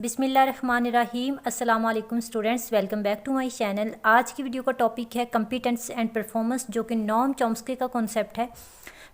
बिस्मिल्लाहिर्रहमानिर्रहीम। अस्सलाम वालेकुम students, welcome back to my channel. आज की वीडियो का टॉपिक है कंपिटेंस एंड परफॉर्मेंस, जो कि नॉम चॉम्स्की का कॉन्सेप्ट है।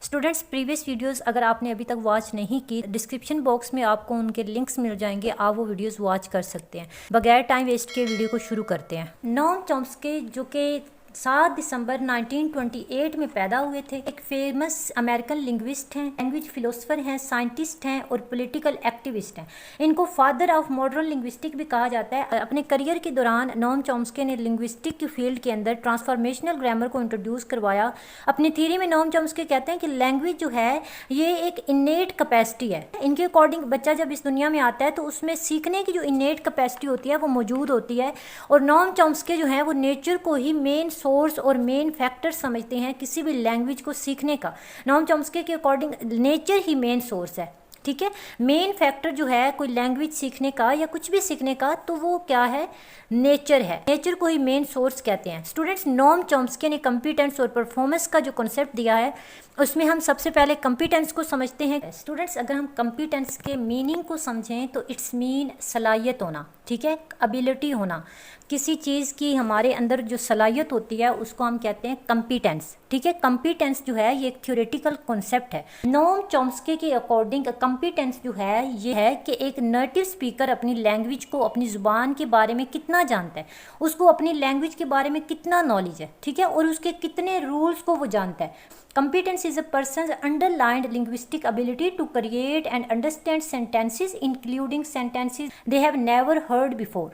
स्टूडेंट्स, प्रीवियस वीडियोस अगर आपने अभी तक वॉच नहीं की, डिस्क्रिप्शन बॉक्स में आपको उनके लिंक्स मिल जाएंगे, आप वो वीडियोस वॉच कर सकते हैं। बगैर टाइम वेस्ट के वीडियो को शुरू करते हैं। नॉम चॉम्स्की जो कि 7 दिसंबर 1928 में पैदा हुए थे, एक फेमस अमेरिकन लिंग्विस्ट हैं, लैंग्वेज फिलोसफर हैं, साइंटिस्ट हैं और पॉलिटिकल एक्टिविस्ट हैं। इनको फादर ऑफ मॉडर्न लिंग्विस्टिक भी कहा जाता है। अपने करियर के दौरान नॉम चॉम्स्की ने लिंग्विस्टिक की फील्ड के अंदर ट्रांसफॉर्मेशनल ग्रामर को इंट्रोड्यूस करवाया। अपनी थ्योरी में नॉम चॉम्स्की कहते हैं कि लैंग्वेज जो है ये एक इनेट कैपेसिटी है। इनके अकॉर्डिंग बच्चा जब इस दुनिया में आता है तो उसमें सीखने की जो इनेट कैपेसिटी होती है वो मौजूद होती है, और नॉम चॉम्स्की जो है वो नेचर को ही मेन सोर्स और मेन फैक्टर समझते हैं किसी भी लैंग्वेज को सीखने का। नॉम चॉम्स्की के अकॉर्डिंग नेचर ही मेन सोर्स है, ठीक है। मेन फैक्टर जो है कोई लैंग्वेज सीखने का या कुछ भी सीखने का, तो वो क्या है? नेचर है। नेचर को ही मेन सोर्स कहते हैं। स्टूडेंट्स, नॉम चॉम्स्की ने कंपिटेंस और परफॉर्मेंस का जो कॉन्सेप्ट दिया है उसमें हम सबसे पहले कंपिटेंस को समझते हैं। स्टूडेंट्स, अगर हम कंपिटेंस के मीनिंग को समझें तो इट्स मीन सलाहियत होना, ठीक है, एबिलिटी होना। किसी चीज़ की हमारे अंदर जो सलाहियत होती है उसको हम कहते हैं कंपिटेंस, ठीक है। कंपिटेंस जो है ये एक थ्योरेटिकल कॉन्सेप्ट है। नॉम चॉम्स्की के अकॉर्डिंग कंपिटेंस जो है ये है कि एक नेटिव स्पीकर अपनी लैंग्वेज को, अपनी ज़ुबान के बारे में कितना जानता है, उसको अपनी लैंग्वेज के बारे में कितना नॉलेज है, ठीक है, और उसके कितने रूल्स को वो जानता है। Competence is a person's underlined linguistic ability to create and understand sentences, including sentences they have never heard before.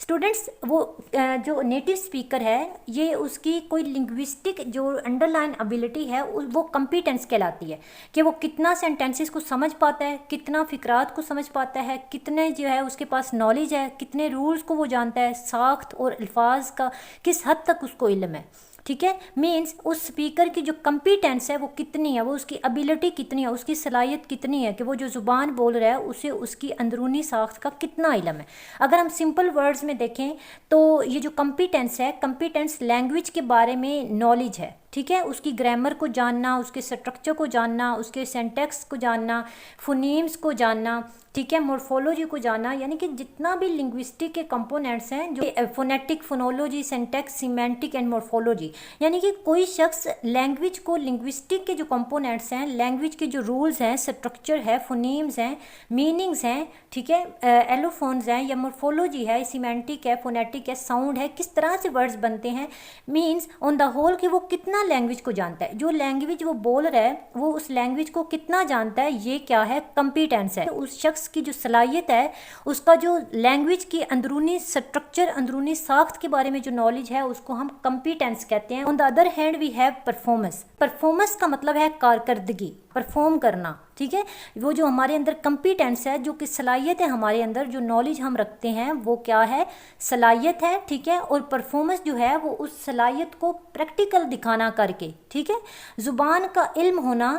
Students, वो जो नेटिव स्पीकर है ये उसकी कोई लिंग्विस्टिक जो अंडरलाइन एबिलिटी है वो कंपिटेंस कहलाती है कि वो कितना सेंटेंसेस को समझ पाता है, कितना फिक्रात को समझ पाता है, कितने जो है उसके पास नॉलेज है, कितने रूल्स को वो जानता है, साख्त और अल्फाज का किस हद तक उसको इल्म है, ठीक है। मीन्स उस स्पीकर की जो कंपिटेंस है वो कितनी है, वो उसकी एबिलिटी कितनी है, उसकी सलाहियत कितनी है कि वो जो ज़ुबान बोल रहा है उसे उसकी अंदरूनी साख्त का कितना इल्म है। अगर हम सिंपल वर्ड्स में देखें तो ये जो कंपिटेंस है, कंपिटेंस लैंग्वेज के बारे में नॉलेज है, ठीक है। उसकी ग्रामर को जानना, उसके स्ट्रक्चर को जानना, उसके सेंटेक्स को जानना, फोनीम्स को जानना, ठीक है, मॉर्फोलॉजी को जानना, यानी कि जितना भी लिंग्विस्टिक के कंपोनेंट्स हैं, जो phonetic, phonology, syntax, semantic and morphology, यानी कि कोई शख्स लैंग्वेज को, लिंग्विस्टिक के जो कंपोनेंट्स हैं, लैंग्वेज के जो रूल्स हैं, स्ट्रक्चर है, फोनीम्स हैं, मीनिंग्स हैं, ठीक है, एलोफोन्स हैं या मॉर्फोलॉजी है, सीमेंटिक है, फोनेटिक है, साउंड है, किस तरह से वर्ड्स बनते हैं, मीन्स ऑन द होल कि वो कितना लैंग्वेज को जानता है, जो लैंग्वेज वो बोल रहा है वो उस लैंग्वेज को कितना जानता है, ये क्या है? कंपिटेंस है। उस शख्स की जो सलाहियत है, उसका जो लैंग्वेज की अंदरूनी स्ट्रक्चर, अंदरूनी साख्त के बारे में जो नॉलेज है उसको हम कंपिटेंस कहते हैं। On the other hand we have performance. Performance का मतलब है कारकर्दगी, परफॉर्म करना, ठीक है। वो जो हमारे अंदर कंपिटेंस है, जो कि सलाहियत है हमारे अंदर, जो नॉलेज हम रखते हैं वो क्या है? सलाहियत है, ठीक है। और परफॉर्मेंस जो है वो उस सलाहियत को प्रैक्टिकल दिखाना करके, ठीक है। जुबान का इल्म होना,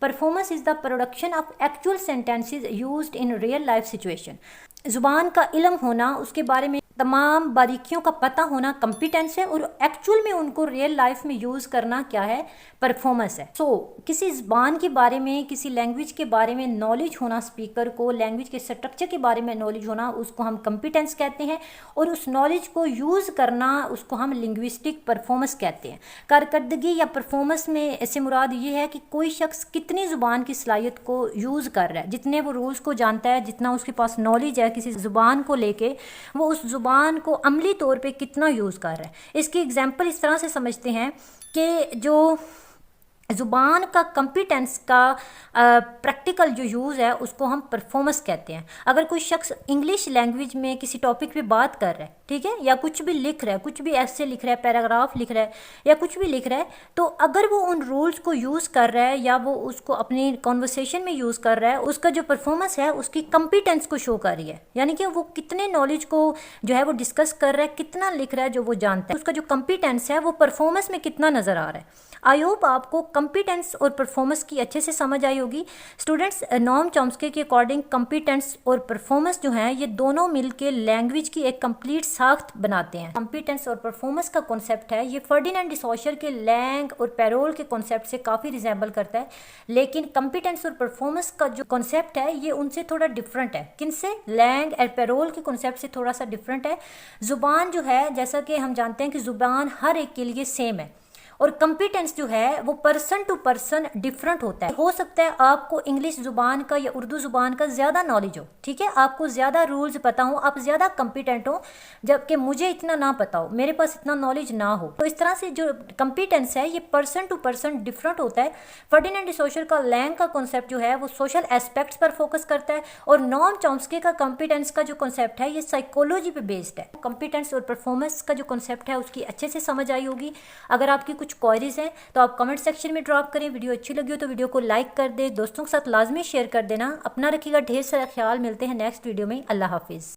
performance is the production of actual sentences used in real life situation. जुबान का इल्म होना, उसके बारे में तमाम बारीकियों का पता होना कंपिटेंस है, और एक्चुअल में उनको रियल लाइफ में यूज़ करना क्या है? परफॉर्मेंस है। किसी ज़बान के बारे में, किसी लैंग्वेज के बारे में नॉलेज होना, स्पीकर को लैंग्वेज के स्ट्रक्चर के बारे में नॉलेज होना, उसको हम कंपिटेंस कहते हैं, और उस नॉलेज को यूज़ करना उसको हम लिंग्विस्टिक परफॉर्मेंस कहते हैं। कारकर्दगी या परफॉर्मेंस में ऐसे मुराद ये है कि कोई शख्स कितनी ज़ुबान की सलाहियत को यूज़ कर रहा है, जितने वो रूल्स को जानता है, जितना उसके पास नॉलेज है किसी ज़ुबान को लेके, वो उस ज़ुबान को अमली तौर पे कितना यूज़ कर रहा है। इसकी एग्जांपल इस तरह से समझते हैं कि जो ज़ुबान का कंपिटेंस का प्रैक्टिकल जो यूज़ है उसको हम परफॉर्मेंस कहते हैं। अगर कोई शख्स इंग्लिश लैंग्वेज में किसी टॉपिक पे बात कर रहा है, ठीक है, या कुछ भी लिख रहा है, कुछ भी ऐसे लिख रहा है, पैराग्राफ लिख रहा है या कुछ भी लिख रहा है, तो अगर वो उन रूल्स को यूज़ कर रहा है या वो उसको अपनी कॉन्वर्सेशन में यूज़ कर रहा है, उसका जो परफॉर्मेंस है उसकी कंपिटेंस को शो कर रही है, यानी कि वो कितने नॉलेज को जो है वो डिस्कस कर रहा है, कितना लिख रहा है जो वो जानता है, उसका जो कंपिटेंस है वो परफॉर्मेंस में कितना नज़र आ रहा है। आई होप आपको कंपिटेंस और परफॉर्मेंस की अच्छे से समझ आई होगी। स्टूडेंट्स, नॉम चॉम्स्की के अकॉर्डिंग कंपिटेंस और परफॉर्मेंस जो है ये दोनों मिलके लैंग्वेज की एक कंप्लीट साख्त बनाते हैं। कॉम्पिटेंस और परफॉर्मेंस का कॉन्सेप्ट है, ये फर्डिनेंड डी सोशर के लैंग और पैरोल के कॉन्सेप्ट से काफ़ी रिजेंबल करता है, लेकिन कॉम्पिटेंस और परफॉर्मेंस का जो कॉन्सेप्ट है ये उनसे थोड़ा डिफरेंट है। किनसे? लैंग और पैरोल के कॉन्सेप्ट से थोड़ा सा डिफरेंट है। ज़ुबान जो है, जैसा कि हम जानते हैं कि ज़ुबान हर एक के लिए सेम है, और कॉम्पिटेंस जो है वो पर्सन टू पर्सन डिफरेंट होता है। हो सकता है आपको इंग्लिश ज़ुबान का या उर्दू ज़ुबान का ज़्यादा नॉलेज हो, ठीक है, आपको ज़्यादा रूल्स पता हो, आप ज़्यादा कॉम्पिटेंट हो, जबकि मुझे इतना ना पता हो, मेरे पास इतना नॉलेज ना हो। तो इस तरह से जो कॉम्पिटेंस है ये पर्सन टू पर्सन डिफरेंट होता है। फर्डिनेंड डी सोशर का लैंग का कॉन्सेप्ट जो है वो सोशल एस्पेक्ट्स पर फोकस करता है, और नॉम चॉम्स्की का कॉम्पिटेंस का जो कॉन्सेप्ट है ये साइकोलॉजी पे बेस्ड है। कॉम्पिटेंस और परफॉर्मेंस का जो कॉन्सेप्ट है उसकी अच्छे से समझ आई होगी। अगर आपकी कुछ क्वेरीज हैं तो आप कमेंट सेक्शन में ड्रॉप करें। वीडियो अच्छी लगी हो तो वीडियो को लाइक कर दे, दोस्तों के साथ लाजमी शेयर कर देना। अपना रखिएगा ढेर सारा ख्याल। मिलते हैं नेक्स्ट वीडियो में। अल्लाह हाफिज़।